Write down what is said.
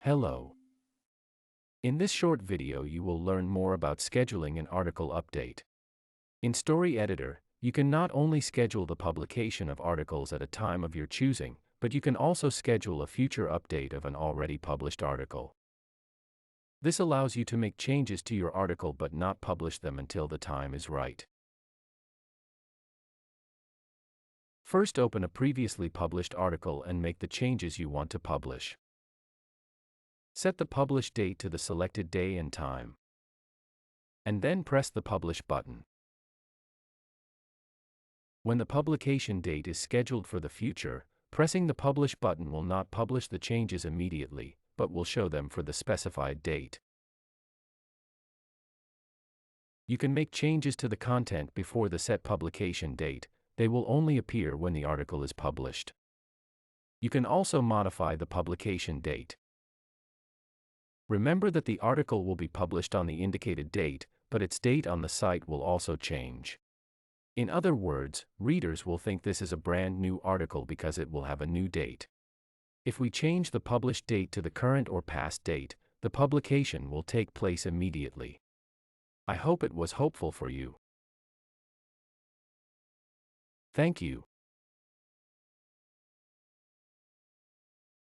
Hello. In this short video you will learn more about scheduling an article update. In Story Editor, you can not only schedule the publication of articles at a time of your choosing, but you can also schedule a future update of an already published article. This allows you to make changes to your article but not publish them until the time is right. First, open a previously published article and make the changes you want to publish. Set the publish date to the selected day and time, and then press the Publish button. When the publication date is scheduled for the future, pressing the Publish button will not publish the changes immediately, but will show them for the specified date. You can make changes to the content before the set publication date. They will only appear when the article is published. You can also modify the publication date. Remember that the article will be published on the indicated date, but its date on the site will also change. In other words, readers will think this is a brand new article because it will have a new date. If we change the published date to the current or past date, the publication will take place immediately. I hope it was helpful for you. Thank you.